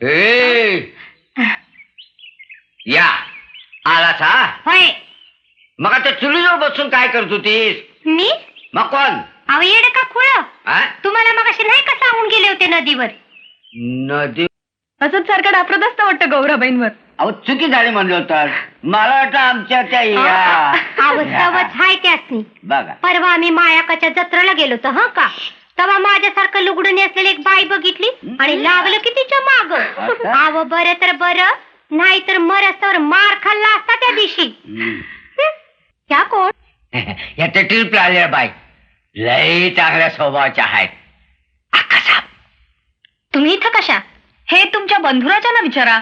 ए या आलास हा? होय. मग आता चुलीजवळ बसून काय करत होतीस? मी मग कोण? अहो येड का खुळ, हा? तुम्हाला मगाशी नाही का सांगून गेले होते नदीवर? नदी? असंच सारखं डापरत असतं वाटतं गौराबाईंवर. अहो चुकी झाली म्हणलं तर मला वाटतं आमच्या त्या या अवस्थावच हाय त्यासनी. बघा परवा आम्ही मायाकाच्या जत्रेला गेलो होतो हं का, तेव्हा माझ्यासारखं लुगडं नेसलेली एक बाई बघितली आणि लागलं की तिच्या माग. अव बरं तर बरं, नाही तर मरस्तावर मार खाल्ला असता त्या दिवशी. ह्या कोण? या ट्रिप आलेल्या बाई लई चांगल्या स्वभावाच्या आहेत. आकाशा तुम्ही इथं कशा? हे तुमच्या बंधुराच्या ना विचारा.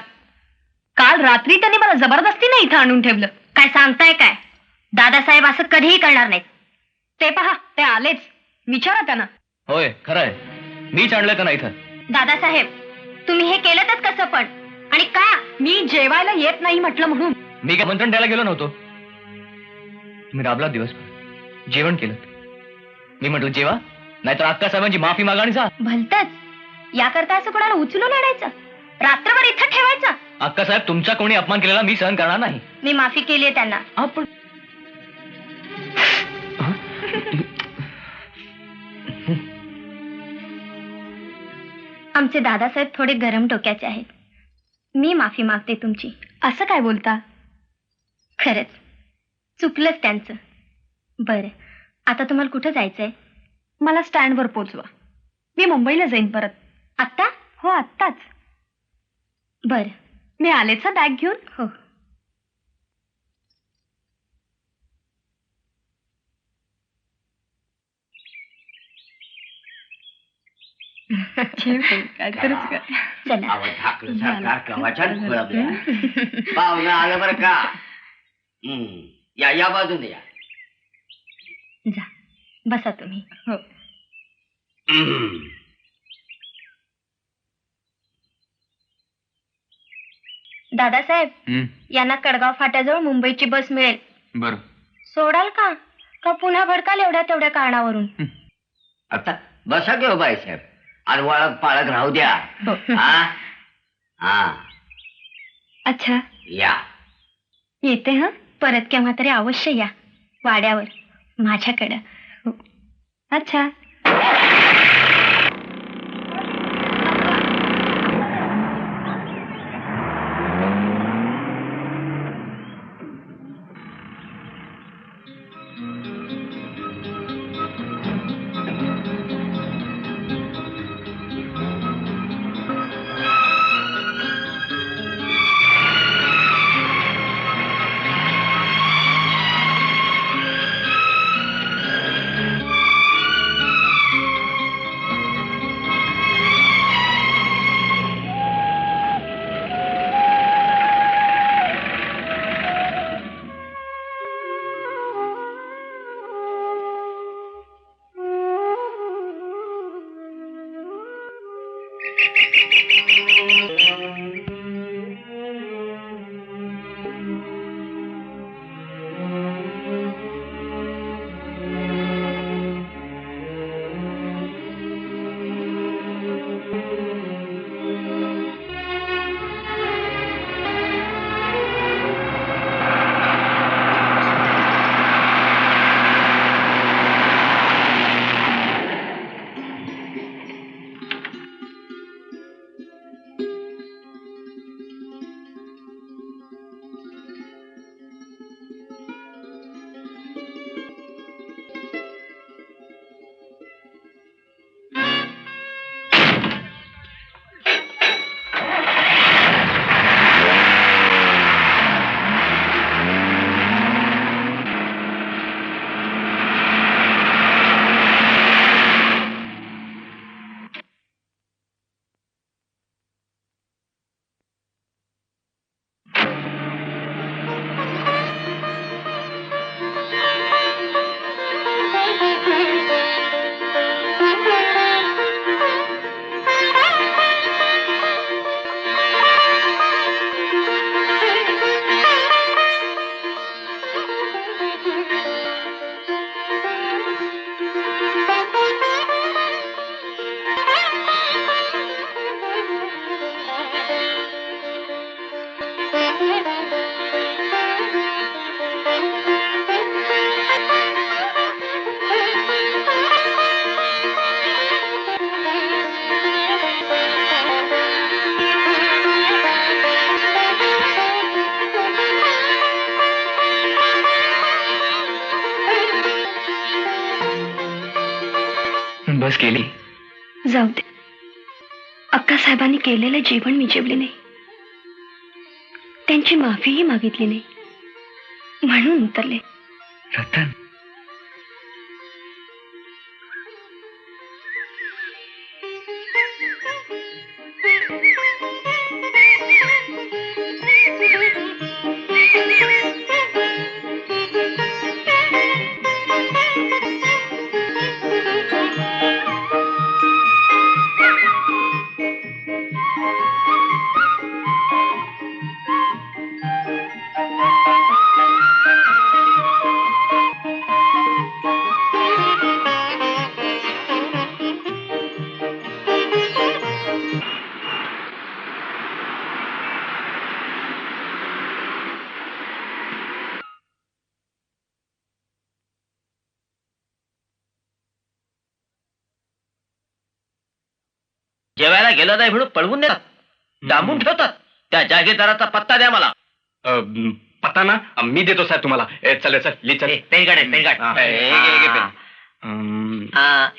काल रात्री त्यांनी मला जबरदस्तीने इथं आणून ठेवलं. काय सांगताय काय? दादासाहेब असं कधीही करणार नाहीत. ते पहा, ते आलेच. विचारा त्यांना. होय खरंय, मीच आणलंय त्यांना इथं. दादासाहेब तुम्ही हे केलंतच कसं पण? आणि का? मी जेवायला येत नाही म्हटलं म्हणून. मी काय आमंत्रण द्यायला गेलो नव्हतो. तुम्ही राबला दिवस जेवण केलं. मी म्हटलं जेवा, नाहीतर अक्का साहेबांची माफी मागा आणि जा. भलतच याकरता असं कोणाला उचलून आणायचं, रात्रभर इथं ठेवायचं? अक्का साहेब, तुमचा कोणी अपमान केलेला मी सहन करणार नाही. मी माफी केली त्यांना. आपण आमचे दादासाहेब थोडे गरम डोक्याचे आहेत. मी माफी मागते तुमची. असं काय बोलता? खरंच चुकलंच त्यांचं. बरं, आता तुम्हाला कुठं जायचंय? मला स्टँडवर पोचवा. मी मुंबईला जाईन परत. आत्ता? हो, आत्ताच. बरं. मी आलेच बॅग घेऊन. हो. काय करूच का? चला. आवड ठाकलं सरकार कवाच्यात खुळाबल्या. पाहुणं आलं बरं का? या या बाजूने या. जा बसा तुम्ही. हो. दादासाहेब यांना कडगाव फाट्याजवळ मुंबईची बस मिळेल. बर. सोडाल का? का पुन्हा भडकाल एवढ्या तेवढ्या कारणावरून? आता बसा घेऊ बाई साहेब, आणि वळख पाळख राहू द्या. हा हा अच्छा या. येते हं. परत केव्हा तरी अवश्य या वाड्यावर माझ्याकडं. हो. अच्छा. दिवस केली. जाऊ दे. अक्कासाहेबांनी केलेलं जेवण मी जेवले नाही, त्यांची माफीही मागितली नाही, म्हणून उतरले. रतन, जेवायला गेलं नाही म्हणून पळवून नेतात, डांबून ठेवतात. त्या जागीरदाराचा पत्ता द्या मला. पत्ता ना मी देतो साहेब तुम्हाला. चल चल लिह चल. पेन काढ, पेन काढ.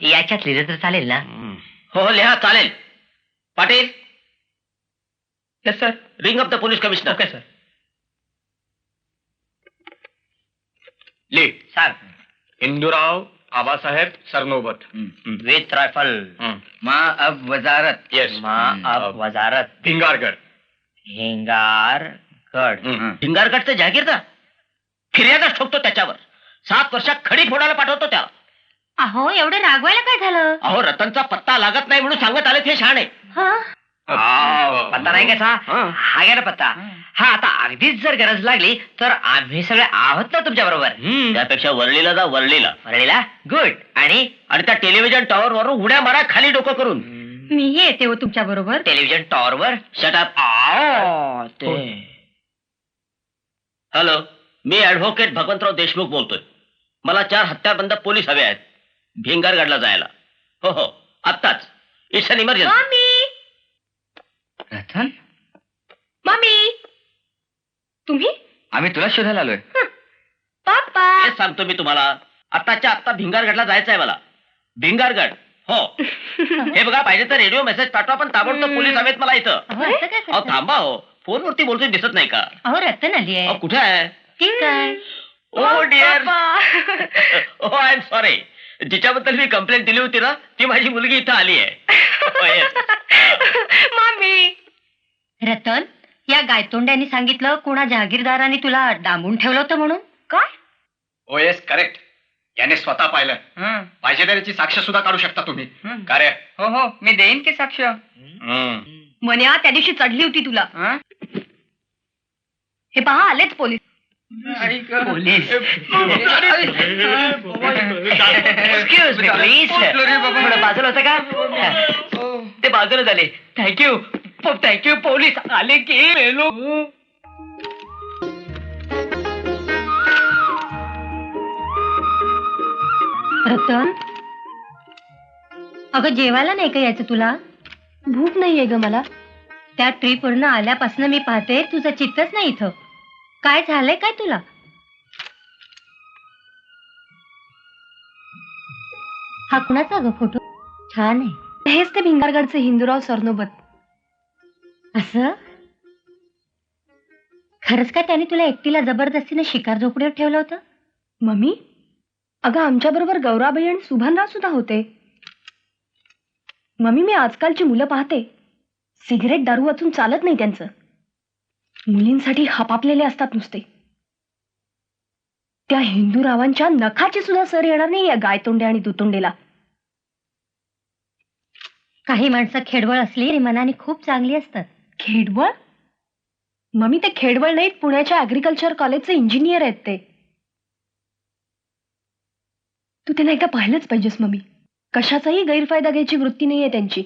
याच्यात लिहिलं तर चालेल ना? हो लिहा, चालेल. Patil, yes sir. Ring up the police commissioner. Okay sir. लिह. Sir, Indurao Abasaheb Sarnobat. With rifle. माँ अब वजारत. येस. माँ अब वजारत. भिंगारगड. हिंगारगड. हिंगारगडचे जागीरदार फिर्यादच ठोकतो त्याच्यावर. 7 वर्षात खडी फोडायला पाठवतो त्याला. अहो एवढं रागवायला काय झालं? अहो रतनचा पत्ता लागत नाही म्हणून सांगत आले ते शहाणे. पत्ता नाही कसा? हा घ्या ना पत्ता. हा, आता अगदीच जर गरज लागली तर आम्ही सगळे आहोत ना तुमच्या बरोबर. त्यापेक्षा वरळीला जा, वरळीला. वरळीला? गुड. आणि आणि त्या टेलिव्हिजन टॉवर वरून उड्या मारा खाली डोकं करून. मी येते हो तुमच्या बरोबर. टेलिव्हिजन टॉवरवर? शटअप. हॅलो, मी ऍडव्होकेट भगवंतराव देशमुख बोलतोय. मला 4 हत्याबंद पोलीस हवे आहेत भिंगारगडला जायला. हो हो, आत्ताच. It's an emergency. Mummy, Ratan, mummy, तुम्ही? आम्ही तुला शोधायला आलोय. पप्पा. हेच सांगतो मी तुम्हाला. आत्ताच्या आत्ता भिंगारगडला जायचं आहे मला. भिंगारगड. हो. हे बघा, पाहिजे तर रेडिओ मेसेज पाठवा, पण ताबडतोब पोलीस हवेत मला इथं. अहो, असं काय अहो करता? थांबा हो, फोनवरती बोलतोय दिसत नाही का? अहो रतन आली आहे. अहो कुठे आहे? ठीक आहे. Oh dear. Oh I am sorry. जिच्याबद्दल मी कंप्लेंट दिली होती ना, ती माझी मुलगी इथं आली आहे. मम्मी. रतन, या गायतोंड्यांनी सांगितलं कोणा जहागीरदाराने तुला डांबून ठेवलं होतं म्हणून. काय? ओ येस, करेक्ट. याने स्वतः पाहिलं. पाहिजे तर याची साक्ष सुद्धा काढू शकता तुम्ही. का रे? हो हो, मी देईन की साक्ष. मन्या त्या दिवशी चढली होती तुला. हे पहा, आलेच police. Police. Excuse me please. थोडं बाजूला होतं का? ते बाजूला झाले. Thank you thank you. पोलीस आले की मेलो. रतन, अगं जेवायला नाही का यायचं तुला? भूक नाहीये ग मला. त्या ट्रीपवरनं आल्यापासून मी पाहते तुझं चित्तच नाही इथं. काय झालंय काय तुला? हा कुणाचा ग फोटो? छान आहे. हेच ते भिंगारगडचे हिंदूराव सरनोबत. असं? खरंच का त्याने तुला एकटीला जबरदस्तीने शिकार झोपडीवर ठेवलं होतं? मम्मी, अगं आमच्या बरोबर गौराबाई आणि सुभानराव सुद्धा होते. मम्मी, मी आजकालची मुलं पाहते, सिगरेट दारू वाचून चालत नाही त्यांचं. मुलींसाठी हपापलेले असतात नुसते. त्या हिंदूरावांच्या नखाची सुद्धा सर येणार नाही या गायतोंडे आणि दुतोंडेला. काही माणसं खेडवळ असली तरी मनाने खूप चांगली असतात. खेडवळ? मम्मी, ते खेडवळ नाहीत, पुण्याच्या ऍग्रिकल्चर कॉलेजचे इंजिनियर आहेत ते. तू त्यांना एकदा पाहिलंच पाहिजेस मम्मी. कशाचाही गैरफायदा घ्यायची वृत्ती नाहीये त्यांची.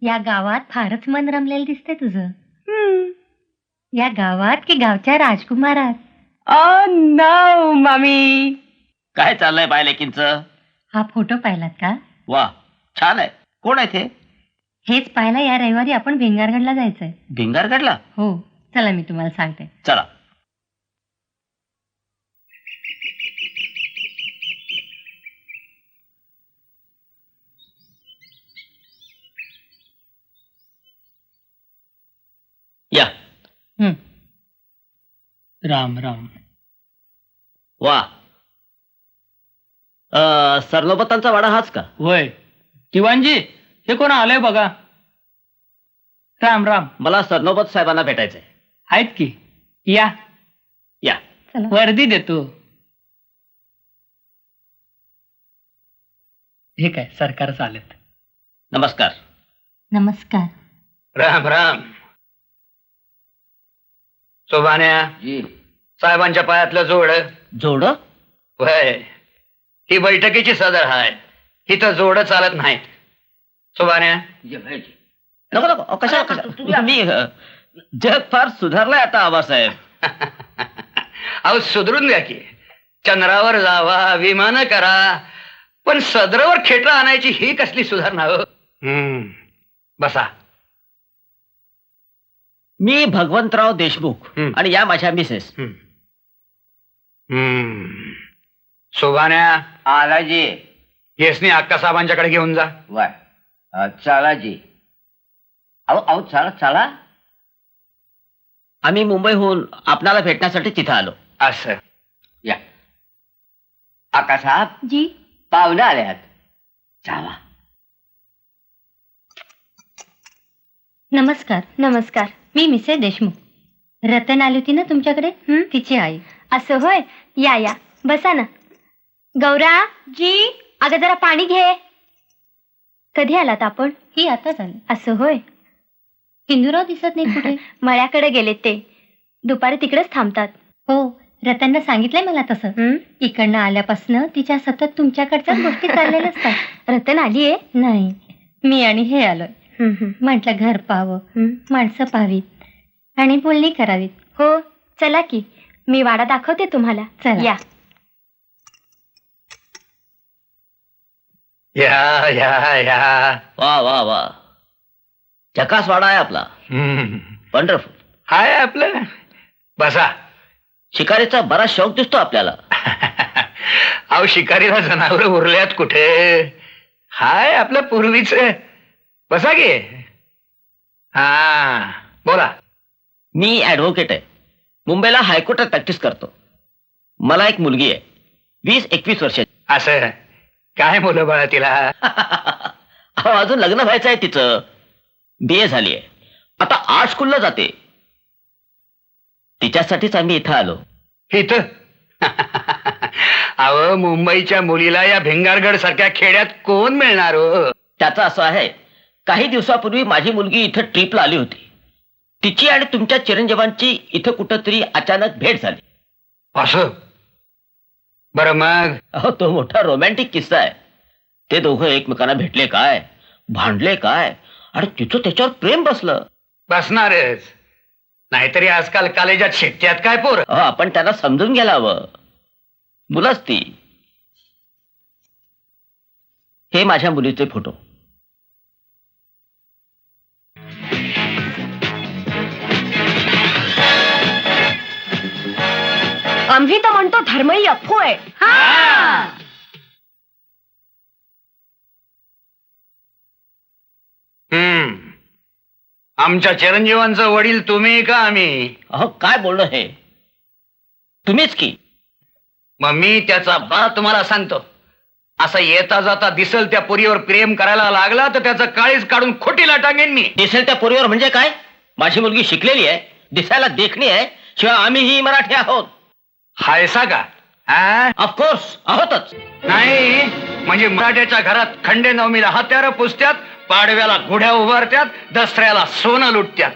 या गावात फारच मन रमलेलं दिसतंय तुझं. या गावात की गावच्या राजकुमारात? No mummy. काय चाललंय बाय लेकींच? हा फोटो पाहिलात का? वा, छान आहे. कोण आहे ते? हेच पाहायला या रविवारी आपण भिंगारगडला जायचंय. भिंगारगडला? हो, चला मी तुम्हाला सांगते. चला. राम राम. वा सरनोबतांचा वाडा हाच का? होय. दिवाणजी, हे कोण आलंय बघा. राम राम. मला सरनोबत साहेबांना भेटायचंय. आहेत की. या या. वर्दी देतो. हे काय सरकार चालत. नमस्कार. नमस्कार. राम राम. सोबान्या, साहेबांच्या पायातलं जोड. जोड? वय, ही बैठकीची सदर हाय. इथं जोड चालत नाहीत. सोबान्या, नको नको, कशा मी जग फार सुधारलंय आता आबासाहेब. अहो सुधरून द्या की. चंद्रावर जावा, विमान करा, पण सदरावर खेटरा आणायची ही कसली सुधारणा हो? बसा. मी भगवंतराव देशमुख आणि या माझ्या मिसेस. सोबान्या, आलाजी. येसनी अक्का साहेबांच्याकडे घेऊन जा. वाय चला जी. अहो अहो चला चला. आम्ही मुंबईहून आपणाला भेटण्यासाठी तिथं आलो. असं या आका साहेब, जी. पाहुणे आल्यात. जावा. नमस्कार. नमस्कार. मी मिसेस देशमुख. रतन आली होती ना तुमच्याकडे, तिची आई. असं होय. या या, बसा ना. गौरा जी, अगं जरा पाणी घे. कधी आलात आपण? ही आताच आली. असं होय. हिंदूराव दिसत नाही कुठे? मळ्याकडे गेले ते. दुपारी तिकडेच थांबतात. हो, रतननं सांगितलंय मला तसं. इकडनं आल्यापासनं तिच्या सतत तुमच्याकडच्याच गोष्टी चाललेल्या असतात. रतन आलीये? नाही, मी आणि हे आलोय. म्हटलं घर पाहावं, माणसं पाहावीत आणि बोलणी करावीत. हो, चला की, मी वाडा दाखवते तुम्हाला. चला या. या या या. वा वा वा, झकास वाडा आहे आपला. वंडरफुल. हाय आपलं. बसा. शिकारीचा बराच शौक दिसतो आपल्याला. अहो शिकारीला जनावर उरल्यात कुठे? हाय आपलं पूर्वीच. बसा गे. हा बोला. मी ऍडव्होकेट आहे. मुंबईला हायकोर्टात प्रॅक्टिस करतो. मला एक मुलगी आहे, 20-21 वर्षाची. असं काय मुलं बाळा तिला? अहो, अजून लग्न व्हायचं आहे तिचं. BA झाली आहे, आता आर्ट स्कूलला जाते. तिच्यासाठीच आम्ही इथं आलो. इथं? अहो मुंबईच्या मुलीला या भिंगारगड सारख्या खेड्यात कोण मिळणार हो? त्याचं असं आहे, काही दिवसापूर्वी माझी मुलगी इथं ट्रिपला आली होती. तिची आणि तुमच्या चिरंजीवांची इथं कुठंतरी अचानक भेट झाली. असं? बरं मग? अहो, तो मोठा रोमॅन्टिक किस्सा आहे. ते दोघं एकमेकांना भेटले काय, भांडले काय, आणि तिचं त्याच्यावर प्रेम बसलं. बसणारच, नाहीतरी आजकाल कॉलेजात शिकत्यात काय पोर. आपण त्यांना समजून घ्यायला हवं. मुलंच ती. हे माझ्या मुलीचे फोटो. आम्ही तर म्हणतो धर्म ही अफू आहे. आमच्या चिरंजीवांचं वडील तुम्ही का आम्ही? अहो, काय बोलणं हे? तुम्हीच की. मग मी त्याचा बा तुम्हाला सांगतो. असं येता जाता दिसल त्या पोरीवर प्रेम करायला लागला तर त्याचं काळीच काढून खोटीला टांगेन मी. दिसेल त्या पोरीवर म्हणजे काय? माझी मुलगी शिकलेली आहे, दिसायला देखणी आहे, शिवाय आम्हीही मराठी आहोत. हायसा का? ऑफकोर्स आहोतच. नाही म्हणजे मराठ्याच्या घरात खंडे नवमीला हत्यारं पुसत्यात, पाडव्याला गुढ्या उभारत्यात, दसऱ्याला सोनं लुटत्यात,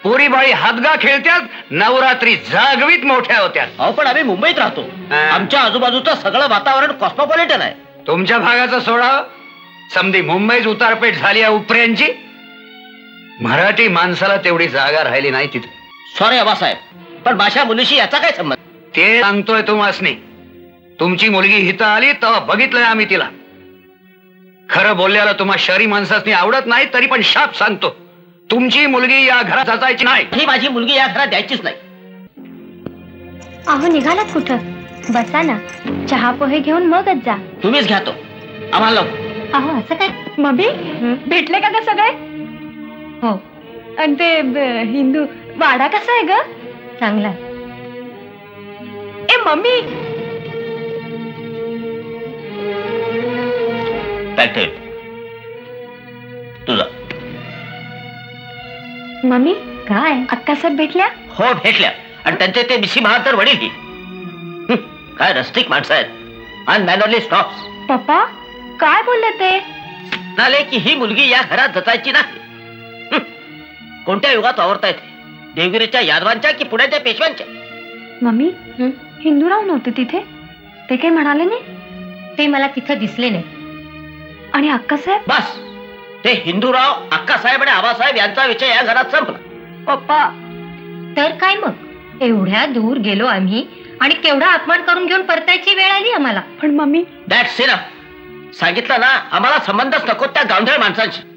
पोरीबाळी हातगा खेळत्यात, नवरात्री जागवीत मोठ्या होत्यात. अहो, पण आम्ही मुंबईत राहतो. आमच्या आजूबाजूचं सगळं वातावरण कॉस्मोपॉलिटन आहे. तुमच्या भागाचं सोडा, समधी मुंबईच उतारपेट झाली आहे उपऱ्यांची. मराठी माणसाला तेवढी जागा राहिली नाही तिथे. सॉरी आबासाहेब, पण माझ्या मुलीशी याचा काय संबंध? ते सांगतोय तुम्हासनी. तुमची मुलगी हिथं आली तेव्हा बघितलंय आम्ही तिला. खरं बोलल्याला तुम्हा शहरी माणसासनी आवडत नाही, तरी पण शाप सांगतो, तुमची मुलगी या घरात असायची नाही. ही माझी मुलगी या घरात द्यायचीच नाही. अहो, निघालात कुठं? बसा ना, चहा पोहे घेऊन मगच जा. तुम्हीच घ्या तो, आम्हाला नको. अहो, असं काय? मम्मी भेटले का ग सगळे? हो, आणि ते हिंदू वाडा कसा आहे ग? चांगला. मम्मी बॅग ठेव तुझा. मम्मी काय अक्कासाहेब भेटल्या? हो भेटल्या, आणि त्यांचे ते बिशी महातर वडील ही काय रस्टिक माणसं आहेत, अनमॅनरली स्टॉप्स. पप्पा काय बोलले ते? म्हणाले की ही मुलगी या घरात जचायची नाही. कोणत्या युगात वावरता येते, देवगिरीच्या यादवांच्या की पुण्याच्या पेशव्यांच्या? मम्मी हिंदूराव नव्हते तिथे, ते काही म्हणाले नाही? ते मला तिथं दिसले नाही. आणि अक्कासाहेब? बस, ते हिंदूराव, अक्कासाहेब आणि आबासाहेब यांचा विषय या घरात संपला. पप्पा तर काय मग, एवढ्या दूर गेलो आम्ही आणि केवढा अपमान करून घेऊन परतायची वेळ आली आम्हाला. पण मम्मी दॅट्स इनफ. सांगितलं ना, आम्हाला संबंधच नको त्या गावंढळ माणसांशी.